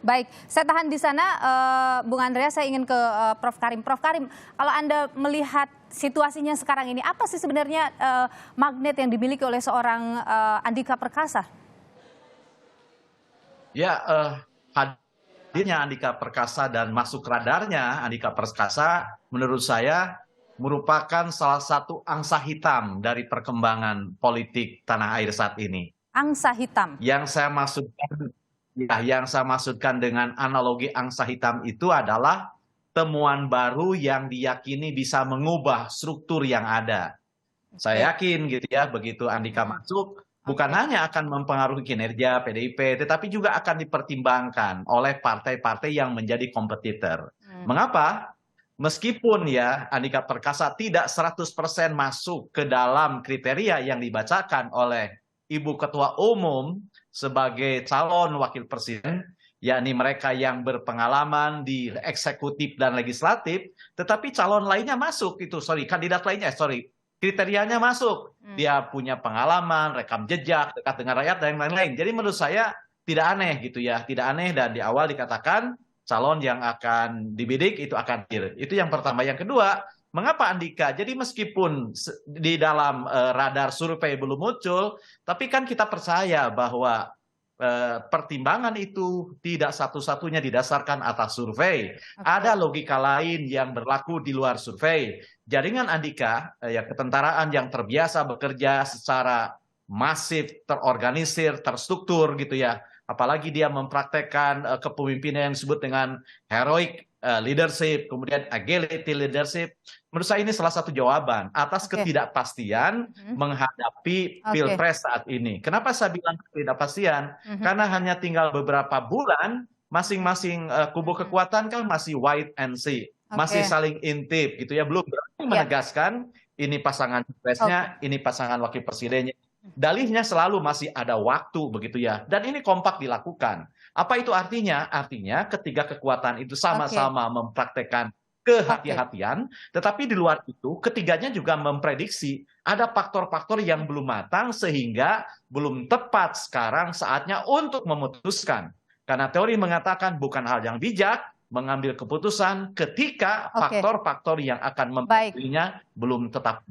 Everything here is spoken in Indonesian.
Baik, saya tahan di sana, Bung Andreas. Saya ingin ke Prof. Karim. Prof. Karim, kalau Anda melihat situasinya sekarang ini, apa sih sebenarnya magnet yang dimiliki oleh seorang Andika Perkasa? Ya, hadirnya Andika Perkasa dan masuk radarnya Andika Perkasa menurut saya merupakan salah satu angsa hitam dari perkembangan politik tanah air saat ini. Angsa hitam. Yang saya maksudkan dengan analogi angsa hitam itu adalah temuan baru yang diyakini bisa mengubah struktur yang ada. Saya Oke. yakin gitu ya, begitu Andika masuk, bukan Oke. hanya akan mempengaruhi kinerja PDIP, tetapi juga akan dipertimbangkan oleh partai-partai yang menjadi kompetitor. Mengapa? Meskipun ya Andika Perkasa tidak 100% masuk ke dalam kriteria yang dibacakan oleh Ibu Ketua Umum sebagai calon wakil presiden, yakni mereka yang berpengalaman di eksekutif dan legislatif, tetapi calon lainnya masuk itu, kandidat lainnya, kriterianya masuk. Dia punya pengalaman, rekam jejak, dekat dengan rakyat dan lain-lain. Jadi menurut saya tidak aneh gitu ya, tidak aneh dan di awal dikatakan calon yang akan dibidik itu akan hadir. Itu yang pertama. Yang kedua, mengapa Andika? Jadi meskipun di dalam radar survei belum muncul, tapi kan kita percaya bahwa pertimbangan itu tidak satu-satunya didasarkan atas survei. Ada logika lain yang berlaku di luar survei. Jaringan Andika, ya ketentaraan yang terbiasa bekerja secara masif, terorganisir, terstruktur gitu ya. Apalagi dia mempraktekkan kepemimpinan yang disebut dengan heroic leadership, kemudian agility leadership. Menurut saya ini salah satu jawaban atas ketidakpastian menghadapi pilpres saat ini. Kenapa saya bilang ketidakpastian? Karena hanya tinggal beberapa bulan, masing-masing kubu kekuatan kan masih wait and see, masih saling intip gitu ya, belum berani menegaskan ini pasangan presnya, ini pasangan wakil presidennya. Dalihnya selalu masih ada waktu begitu ya, dan ini kompak dilakukan. Apa itu artinya? Artinya ketiga kekuatan itu sama-sama mempraktekkan kehati-hatian, tetapi di luar itu ketiganya juga memprediksi ada faktor-faktor yang belum matang sehingga belum tepat sekarang saatnya untuk memutuskan. Karena teori mengatakan bukan hal yang bijak mengambil keputusan ketika faktor-faktor yang akan mempengaruhinya belum tetap.